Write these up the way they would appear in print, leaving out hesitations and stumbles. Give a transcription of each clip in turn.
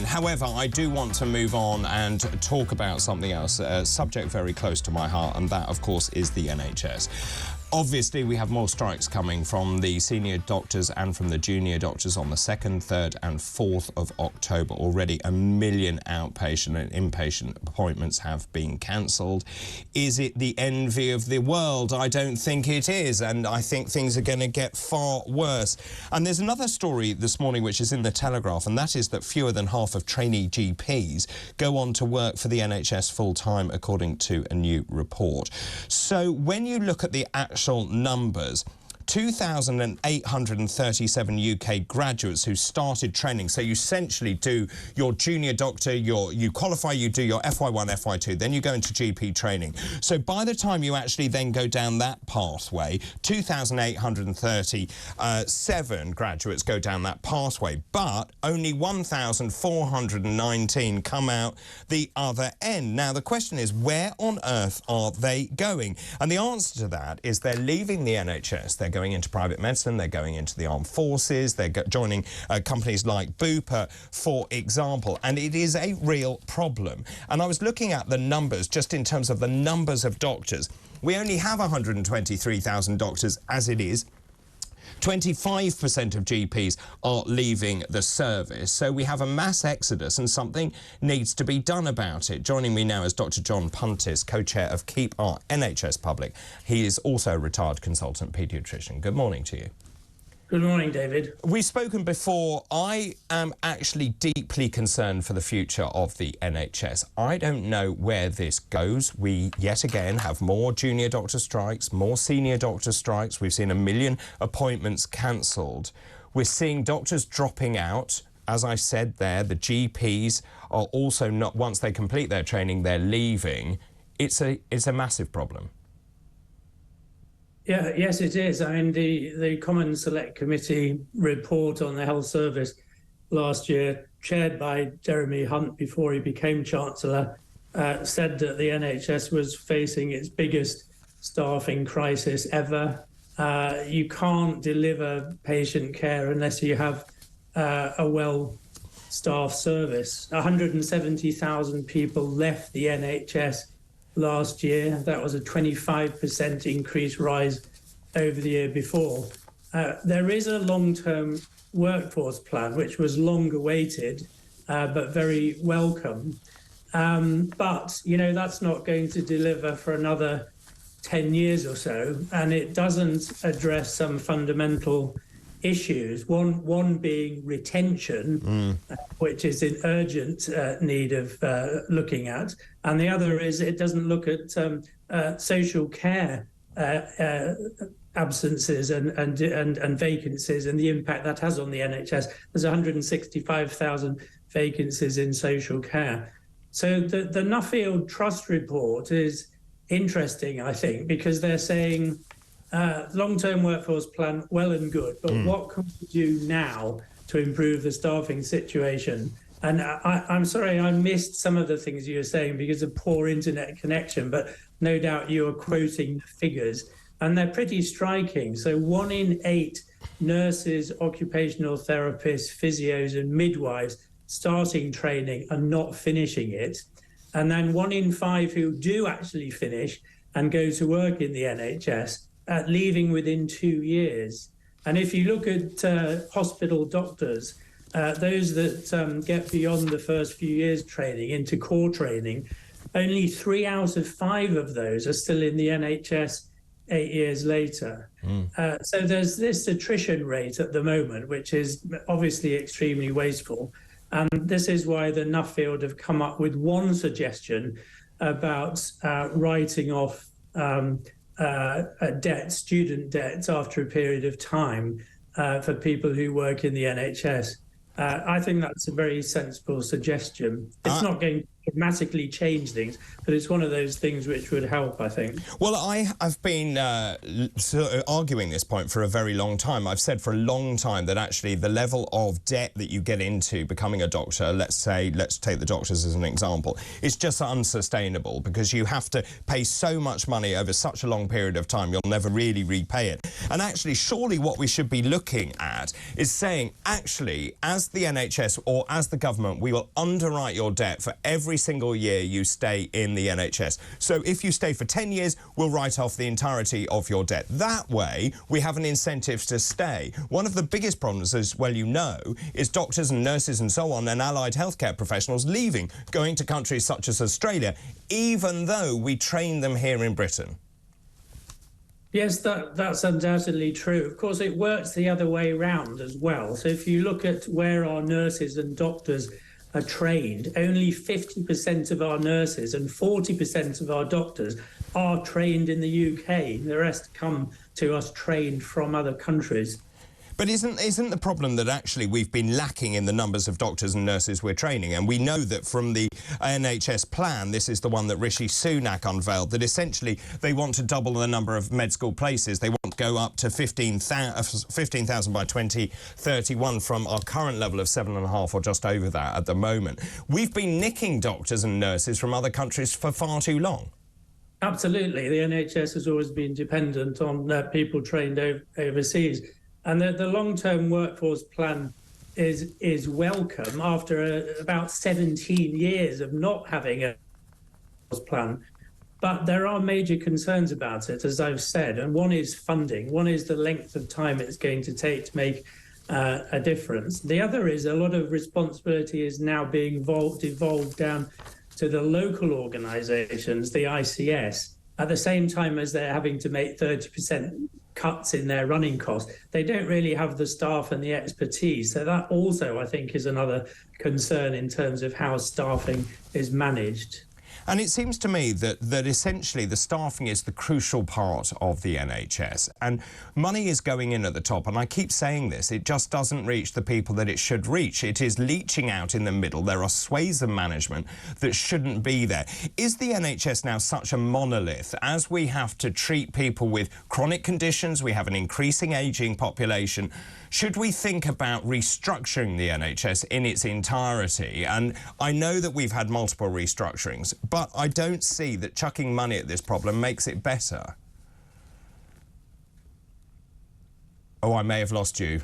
in. However, I do want to move on and talk about something else, a subject very close to my heart, and that, of course, is the NHS. Obviously, we have more strikes coming from the senior doctors and from the junior doctors on the 2nd, 3rd and 4th of October. Already 1 million outpatient and inpatient appointments have been cancelled. Is it the envy of the world? I don't think it is, and I think things are going to get far worse. And there's another story this morning which is in the Telegraph, and that is that fewer than half of trainee GPs go on to work for the NHS full-time, according to a new report. So when you look at the actual numbers, 2,837 UK graduates who started training. So you essentially do your junior doctor, you qualify, you do your FY1, FY2, then you go into GP training. So by the time you actually then go down that pathway, 2,837 graduates go down that pathway, but only 1,419 come out the other end. Now, the question is, where on earth are they going? And the answer to that is they're leaving the NHS, they're going into private medicine, they're going into the armed forces, they're joining companies like Bupa, for example, and it is a real problem. And I was looking at the numbers, just in terms of the numbers of doctors. We only have 123,000 doctors as it is. 25% of GPs are leaving the service, so we have a mass exodus and something needs to be done about it. Joining me now is Dr. John Puntis, co-chair of Keep Our NHS Public. He is also a retired consultant paediatrician. Good morning to you. Good morning, David. We've spoken before. I am actually deeply concerned for the future of the NHS. I don't know where this goes. We, yet again, have more junior doctor strikes, more senior doctor strikes. We've seen 1 million appointments cancelled. We're seeing doctors dropping out. As I said there, the GPs are also not, once they complete their training, they're leaving. It's a massive problem. Yeah, yes, it is. I mean, the Common Select Committee report on the health service last year, chaired by Jeremy Hunt before he became Chancellor, said that the NHS was facing its biggest staffing crisis ever. You can't deliver patient care unless you have a well-staffed service. 170,000 people left the NHS last year. That was a 25% increase rise over the year before. There is a long-term workforce plan, which was long awaited, but very welcome. But, you know, that's not going to deliver for another 10 years or so, and it doesn't address some fundamental issues, one being retention, which is in urgent need of looking at, and the other is it doesn't look at social care absences and vacancies and the impact that has on the NHS. There's 165,000 vacancies in social care. So the Nuffield Trust report is interesting, I think, because they're saying long-term workforce plan, well and good, but what can we do now to improve the staffing situation? And I'm sorry, I missed some of the things you were saying because of poor internet connection, but no doubt you were quoting figures, and they're pretty striking. So 1 in 8 nurses, occupational therapists, physios and midwives starting training and not finishing it. And then 1 in 5 who do actually finish and go to work in the NHS, leaving within 2 years. And if you look at hospital doctors, those that get beyond the first few years training into core training, only 3 out of 5 of those are still in the NHS 8 years later. So there's this attrition rate at the moment, which is obviously extremely wasteful. And this is why the Nuffield have come up with one suggestion about writing off student debts after a period of time for people who work in the NHS. I think that's a very sensible suggestion. It's not going to dramatically change things, but it's one of those things which would help, I think. Well, I have been arguing this point for a very long time. I've said for a long time that actually the level of debt that you get into becoming a doctor, let's take the doctors as an example, is just unsustainable, because you have to pay so much money over such a long period of time, you'll never really repay it. And actually, surely what we should be looking at is saying, actually, as the NHS or as the government, we will underwrite your debt for every single year you stay in the NHS. So if you stay for 10 years, we'll write off the entirety of your debt. That way, we have an incentive to stay. One of the biggest problems, as well you know, is doctors and nurses and so on and allied healthcare professionals leaving, going to countries such as Australia, even though we train them here in Britain. Yes, that's undoubtedly true. Of course, it works the other way around as well. So if you look at where our nurses and doctors are trained, only 50% of our nurses and 40% of our doctors are trained in the UK. The rest come to us trained from other countries. But isn't the problem that actually we've been lacking in the numbers of doctors and nurses we're training? And we know that from the NHS plan, this is the one that Rishi Sunak unveiled, that essentially they want to double the number of med school places. They want to go up to 15,000 by 2031 from our current level of 7.5 or just over that at the moment. We've been nicking doctors and nurses from other countries for far too long. Absolutely. The NHS has always been dependent on people trained overseas. And the long-term workforce plan is welcome after about 17 years of not having a plan. But there are major concerns about it, as I've said, and one is funding. One is the length of time it's going to take to make a difference. The other is a lot of responsibility is now being devolved down to the local organisations, the ICS, at the same time as they're having to make 30% cuts in their running costs. They don't really have the staff and the expertise. So that also, I think, is another concern in terms of how staffing is managed. And it seems to me that essentially the staffing is the crucial part of the NHS. And money is going in at the top. And I keep saying this, it just doesn't reach the people that it should reach. It is leaching out in the middle. There are swathes of management that shouldn't be there. Is the NHS now such a monolith? As we have to treat people with chronic conditions, we have an increasing ageing population. Should we think about restructuring the NHS in its entirety? And I know that we've had multiple restructurings, but I don't see that chucking money at this problem makes it better. Oh, I may have lost you.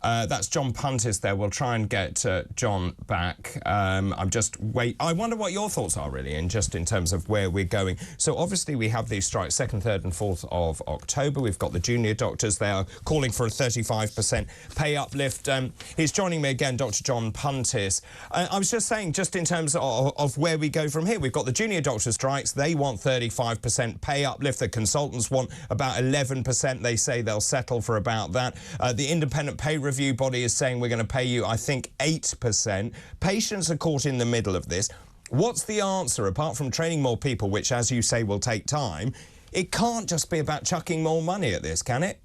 That's John Puntis there. We'll try and get John back. I'm just I wonder what your thoughts are, really, and just in terms of where we're going. So obviously we have these strikes 2nd, 3rd and 4th of October. We've got the junior doctors. They are calling for a 35% pay uplift. He's joining me again, Dr. John Puntis. I was just saying, just in terms of where we go from here, we've got the junior doctor strikes. They want 35% pay uplift. The consultants want about 11%. They say they'll settle for about that. The independent pay review body is saying we're going to pay you, I think, 8%. Patients are caught in the middle of this. What's the answer, apart from training more people, which, as you say, will take time? It can't just be about chucking more money at this, can it?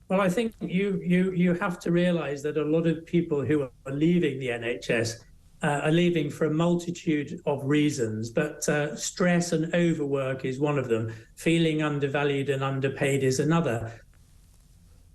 Well, I think you have to realise that a lot of people who are leaving the NHS are leaving for a multitude of reasons, but stress and overwork is one of them. Feeling undervalued and underpaid is another.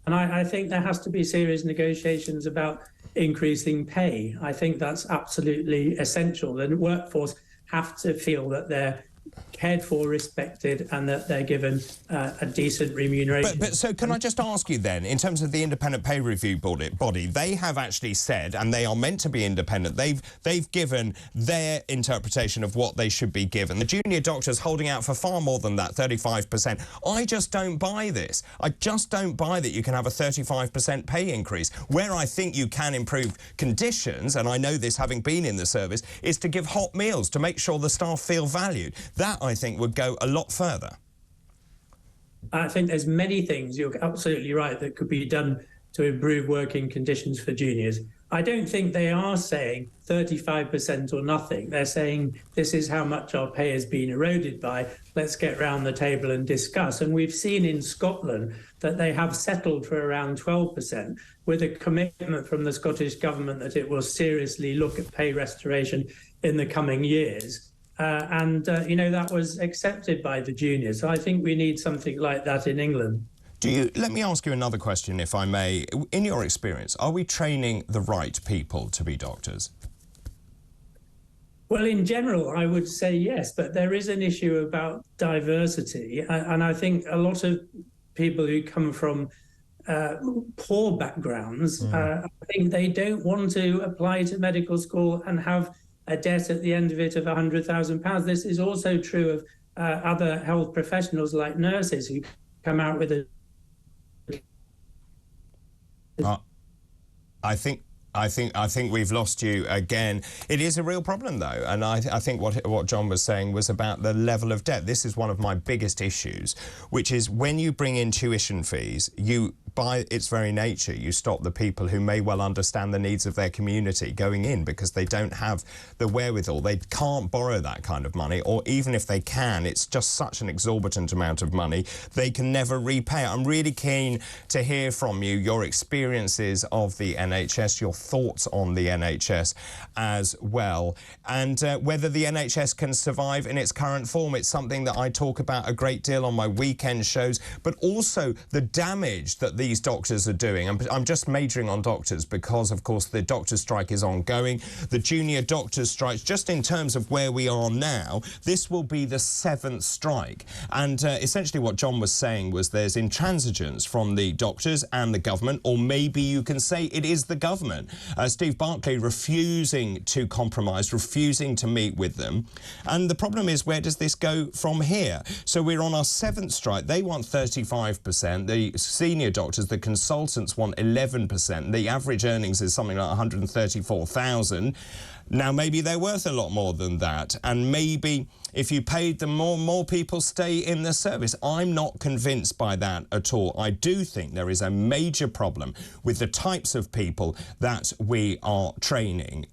And I think there has to be serious negotiations about increasing pay. I think that's absolutely essential. The workforce have to feel that they're cared for, respected, and that they're given a decent remuneration. But so can I just ask you then, in terms of the independent pay review body, they have actually said, and they are meant to be independent, they've given their interpretation of what they should be given. The junior doctors holding out for far more than that, 35%. I just don't buy this. I just don't buy that you can have a 35% pay increase. Where I think you can improve conditions, and I know this having been in the service, is to give hot meals, to make sure the staff feel valued. That, I think, would go a lot further. I think there's many things, you're absolutely right, that could be done to improve working conditions for juniors. I don't think they are saying 35% or nothing. They're saying this is how much our pay has been eroded by. Let's get round the table and discuss. And we've seen in Scotland that they have settled for around 12%, with a commitment from the Scottish government that it will seriously look at pay restoration in the coming years. That was accepted by the juniors. So I think we need something like that in England. Let me ask you another question, if I may. In your experience, are we training the right people to be doctors? Well, in general, I would say yes, but there is an issue about diversity. And I think a lot of people who come from poor backgrounds, I think they don't want to apply to medical school and have a debt at the end of it of £100,000. This is also true of other health professionals like nurses who come out with a... I think we've lost you again. It is a real problem, though, and I think what John was saying was about the level of debt. This is one of my biggest issues, which is when you bring in tuition fees, you, by its very nature, you stop the people who may well understand the needs of their community going in because they don't have the wherewithal. They can't borrow that kind of money, or even if they can, it's just such an exorbitant amount of money, they can never repay it. I'm really keen to hear from you, your experiences of the NHS, your thoughts on the NHS as well, and whether the NHS can survive in its current form. It's something that I talk about a great deal on my weekend shows, but also the damage that these doctors are doing. I'm just majoring on doctors because, of course, the doctors' strike is ongoing. The junior doctors' strikes, just in terms of where we are now, this will be the 7th strike. And essentially what John was saying was there's intransigence from the doctors and the government, or maybe you can say it is the government. Steve Barclay refusing to compromise, refusing to meet with them. And the problem is, where does this go from here? So we're on our 7th strike. They want 35%. The senior doctors, the consultants, want 11%. The average earnings is something like 134,000. Now, maybe they're worth a lot more than that, and maybe if you paid them more people stay in the service. I'm not convinced by that at all. I do think there is a major problem with the types of people that we are training.